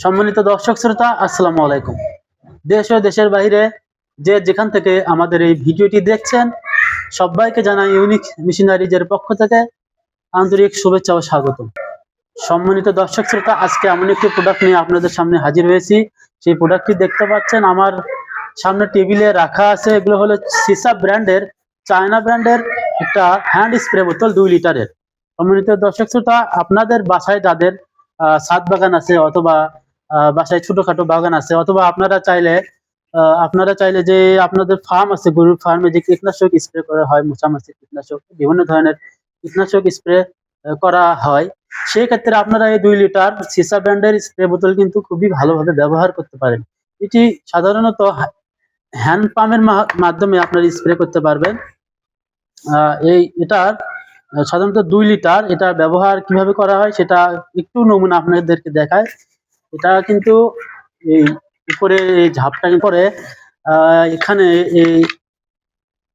সম্মানিত দর্শক শ্রোতা, আসসালামু আলাইকুম। দেশ ও দেশের বাইরে যে যেখান থেকে আমাদের এই ভিডিওটি দেখছেন, সবাইকে জানাই ইউনিক মিশনারিজের পক্ষ থেকে আন্তরিক শুভেচ্ছা ও স্বাগত। সম্মানিত দর্শক শ্রোতা, আজকে এমন একটি প্রোডাক্ট নিয়ে আপনাদের সামনে হাজির হয়েছি। সেই প্রোডাক্টটি দেখতে পাচ্ছেন আমার সামনে টেবিলে রাখা আছে। এগুলো হলো সিসা ব্র্যান্ডের, চায়না ব্র্যান্ডের একটা হ্যান্ড স্প্রে বোতল 2 লিটারের। সম্মানিত দর্শক শ্রোতা, আপনাদের বাসায় যাদের ছাদ বাগান আছে অথবা বাসায় ছোটখাটো বাগান আছে, অথবা আপনারা চাইলে যে আপনাদের ফার্ম আছে, গরুর ফার্মে যে কীটনাশক স্প্রে করা হয়, মশামাছি কীটনাশক, বিভিন্ন ধরনের কীটনাশক স্প্রে করা হয়, সেই ক্ষেত্রে আপনারা এই 2 লিটার সিসা ব্র্যান্ডের স্প্রে বোতল কিন্তু খুবই ভালোভাবে ব্যবহার করতে পারেন। এটি সাধারণত হ্যান্ড পাম্পের মাধ্যমে আপনারা স্প্রে করতে পারবেন। এটার সাধারণত 2 লিটার, এটা ব্যবহার কিভাবে করা হয় সেটা একটু নমুনা আপনাদেরকে দেখায়। এটা কিন্তু এই উপরে এই ঝাপটা পরে এখানে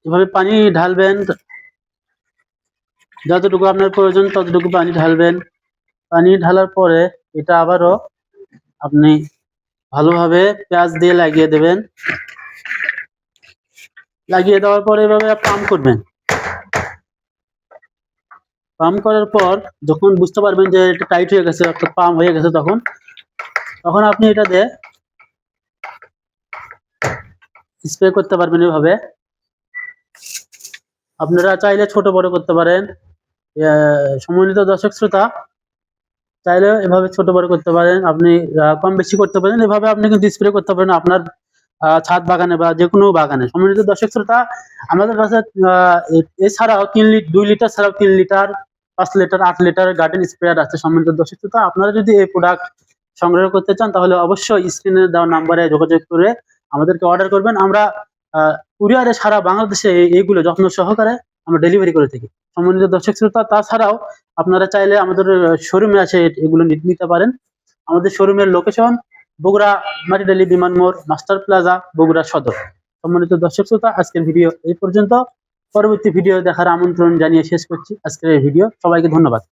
এভাবে পানি ঢালবেন, যতটুকু আপনার প্রয়োজন ততটুকু পানি ঢালবেন। পানি ঢালার পরে এটা আবারও আপনি ভালোভাবে পেঁয়াজ দিয়ে লাগিয়ে দেবেন। লাগিয়ে দেওয়ার পরে এভাবে পাম্প করবেন। পাম্প করার পর যখন বুঝতে পারবেন যে এটা টাইট হয়ে গেছে, অর্থাৎ পাম্প হয়ে গেছে, তখন আপনি এটা দিয়ে স্প্রে করতে পারবেন। এভাবে আপনারা চাইলে ছোট বড় করতে পারেন। সম্মানিত দর্শক শ্রোতা, চাইলে এভাবে ছোট বড় করতে পারেন, আপনি কম বেশি করতে পারেন। এভাবে আপনি কিন্তু স্প্রে করতে পারেন আপনার ছাদ বাগানে বা যে কোনো বাগানে। সম্মানিত দর্শক শ্রোতা, আমাদের কাছে এছাড়াও 2 লিটার ছাড়াও 3 litre, 5 litre, 8 litre garden sprayer আছে। সম্মানিত দর্শক শ্রোতা, আপনারা যদি এই প্রোডাক্ট সংগ্রহ করতে চান তাহলে অবশ্যই স্ক্রিনে দেওয়া নাম্বারে যোগাযোগ করে আমাদেরকে অর্ডার করবেন। আমরা কুরিয়ারে সারা বাংলাদেশে এইগুলো যত্ন সহকারে আমরা ডেলিভারি করে থাকি। সম্মানিত দর্শক শ্রোতা, তাছাড়াও আপনারা চাইলে আমাদের শোরুমে আসে এগুলো নিতে পারেন। আমাদের শোরুমের লোকেশন বগুড়া মাটিডালি বিমান মোড়, মাস্টার প্লাজা, বগুড়া সদর। সম্মানিত দর্শক শ্রোতা, আজকের ভিডিও এই পর্যন্ত। পরবর্তী ভিডিও দেখার আমন্ত্রণ জানিয়ে শেষ করছি আজকের এই ভিডিও। সবাইকে ধন্যবাদ।